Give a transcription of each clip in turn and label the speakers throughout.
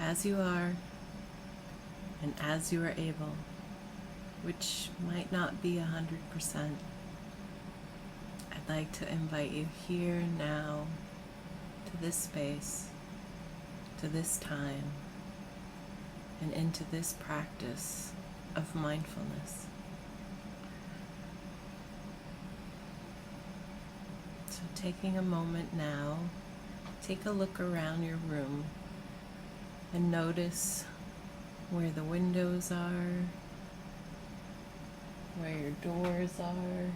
Speaker 1: as you are and as you are able, which might not be 100%. I'd like to invite you here now to this space, to this time, and into this practice of mindfulness. So taking a moment now, take a look around your room and notice where the windows are, where your doors are.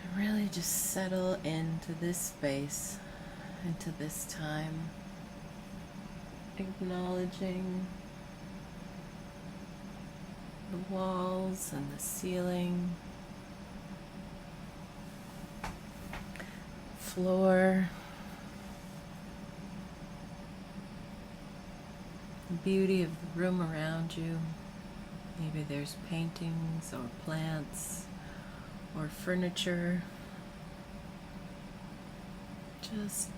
Speaker 1: And really just settle into this space, into this time, acknowledging the walls and the ceiling, floor, the beauty of the room around you. Maybe there's paintings or plants or furniture. Just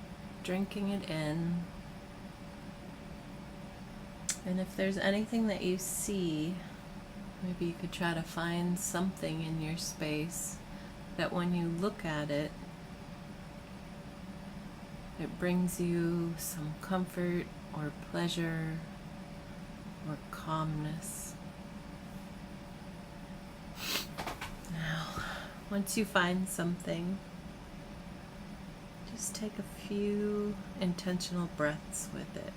Speaker 1: drinking it in. And if there's anything that you see, maybe you could try to find something in your space that when you look at it, it brings you some comfort or pleasure or calmness. Now, once you find something, just take a few intentional breaths with it.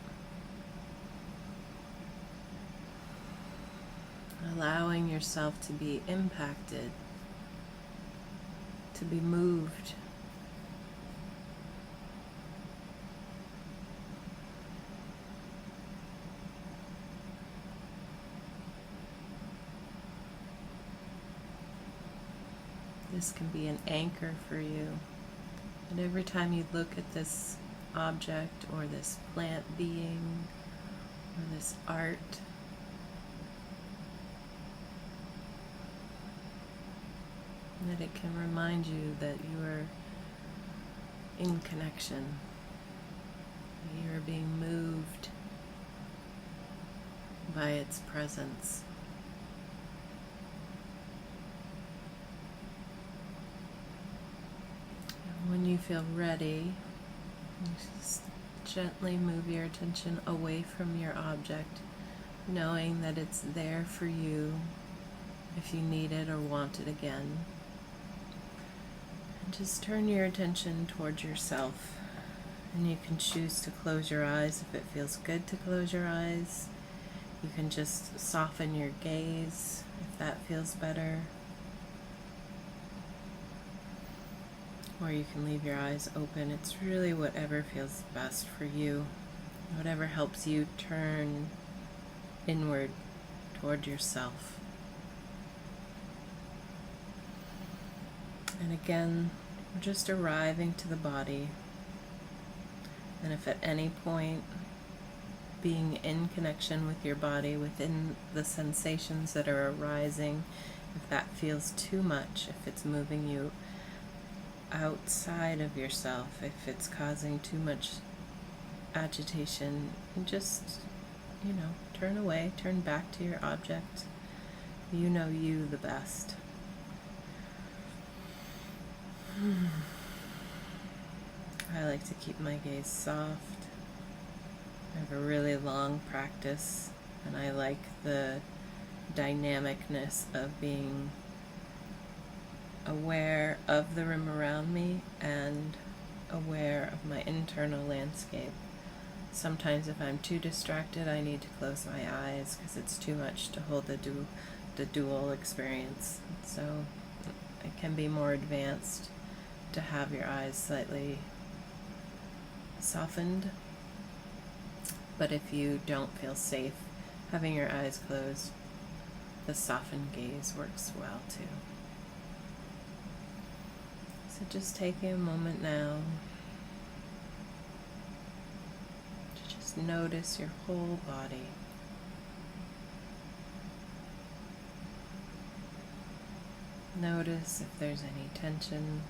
Speaker 1: Allowing yourself to be impacted, to be moved. This can be an anchor for you. And every time you look at this object or this plant being or this art, that it can remind you that you are in connection, that you are being moved by its presence. And when you feel ready, just gently move your attention away from your object, knowing that it's there for you if you need it or want it again. Just turn your attention towards yourself, and you can choose to close your eyes if it feels good to close your eyes. You can just soften your gaze if that feels better. Or you can leave your eyes open. It's really whatever feels best for you, whatever helps you turn inward toward yourself. And again, we're just arriving to the body. And if at any point being in connection with your body, within the sensations that are arising, if that feels too much, if it's moving you outside of yourself, if it's causing too much agitation, just, turn away, turn back to your object. You know you the best. I like to keep my gaze soft. I have a really long practice, and I like the dynamicness of being aware of the room around me and aware of my internal landscape. Sometimes if I'm too distracted, I need to close my eyes because it's too much to hold the dual experience. So it can be more advanced to have your eyes slightly softened. But if you don't feel safe having your eyes closed, the softened gaze works well too. So just taking a moment now to just notice your whole body. Notice if there's any tension.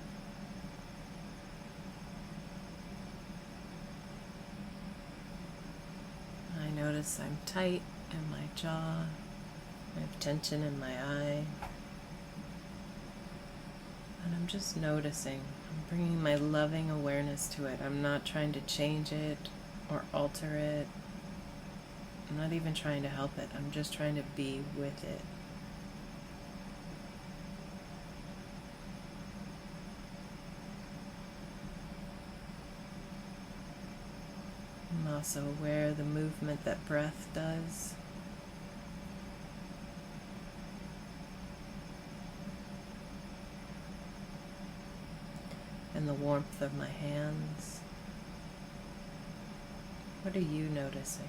Speaker 1: notice I'm tight in my jaw. I have tension in my eye. And I'm just noticing. I'm bringing my loving awareness to it. I'm not trying to change it or alter it. I'm not even trying to help it. I'm just trying to be with it. I'm also aware of the movement that breath does. And the warmth of my hands. What are you noticing?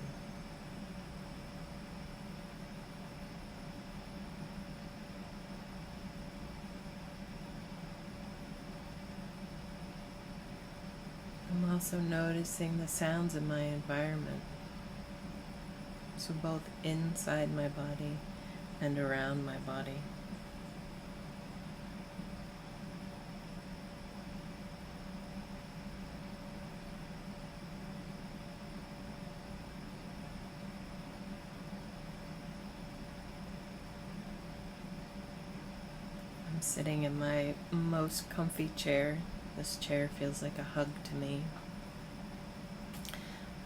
Speaker 1: I'm also noticing the sounds in my environment. So both inside my body and around my body. I'm sitting in my most comfy chair. This chair feels like a hug to me.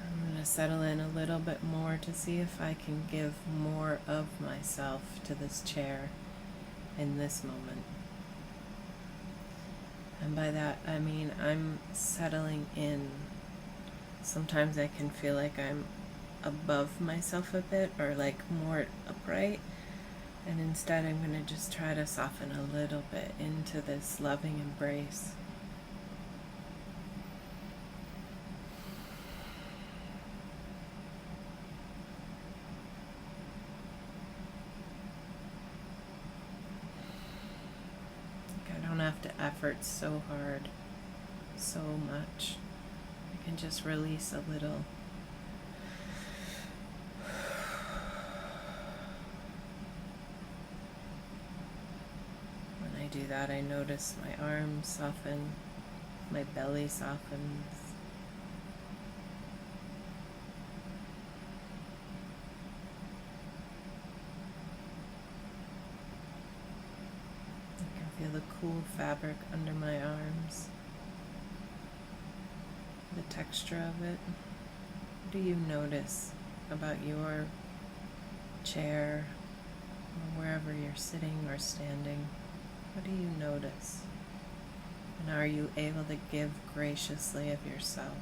Speaker 1: I'm going to settle in a little bit more to see if I can give more of myself to this chair in this moment. And by that I mean I'm settling in. Sometimes I can feel like I'm above myself a bit or like more upright. And instead I'm going to just try to soften a little bit into this loving embrace. I don't have to effort so hard, so much. I can just release a little. When I do that, I notice my arms soften, my belly softens. Feel the cool fabric under my arms, the texture of it. What do you notice about your chair or wherever you're sitting or standing? What do you notice? And are you able to give graciously of yourself?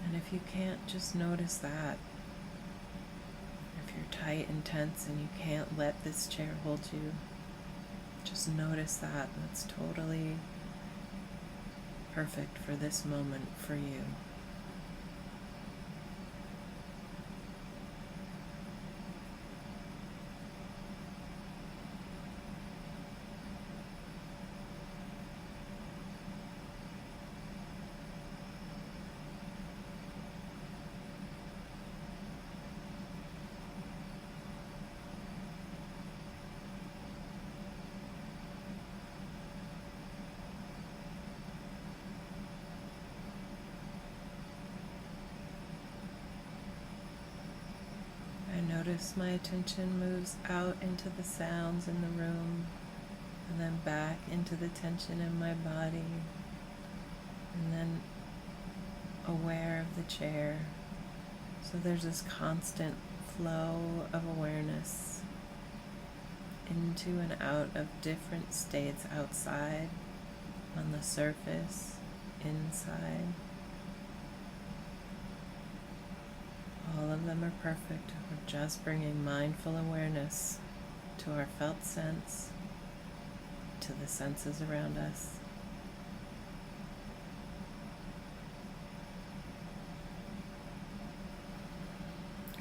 Speaker 1: And if you can't, just notice that. If you're tight and tense and you can't let this chair hold you, just notice that. That's totally perfect for this moment for you. Notice my attention moves out into the sounds in the room and then back into the tension in my body and then aware of the chair. So there's this constant flow of awareness into and out of different states outside, on the surface, inside. All of them are perfect. We're just bringing mindful awareness to our felt sense, to the senses around us.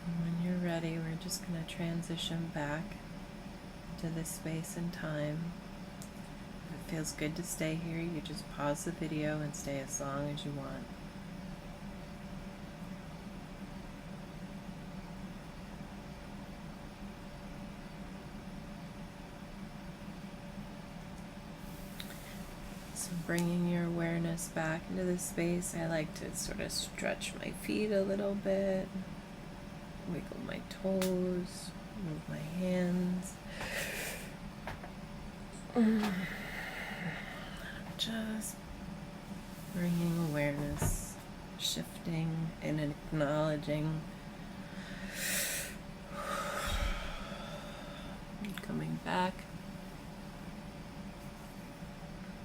Speaker 1: And when you're ready, we're just going to transition back to this space and time. If it feels good to stay here, you just pause the video and stay as long as you want. So bringing your awareness back into this space, I like to sort of stretch my feet a little bit, wiggle my toes, move my hands. Just bringing awareness, shifting and acknowledging, coming back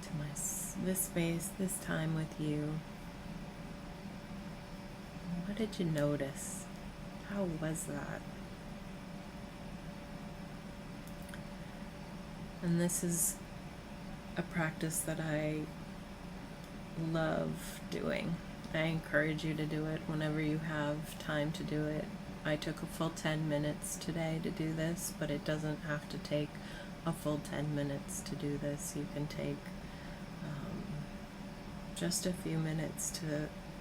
Speaker 1: to this space, this time with you. What did you notice? How was that? And this is a practice that I love doing. I encourage you to do it whenever you have time to do it. I took a full 10 minutes today to do this, but it doesn't have to take a full 10 minutes to do this. You can take just a few minutes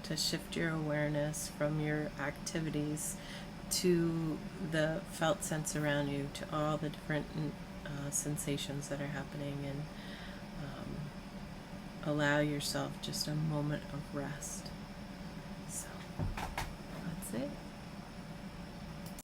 Speaker 1: to shift your awareness from your activities to the felt sense around you, to all the different sensations that are happening, and allow yourself just a moment of rest. So that's it.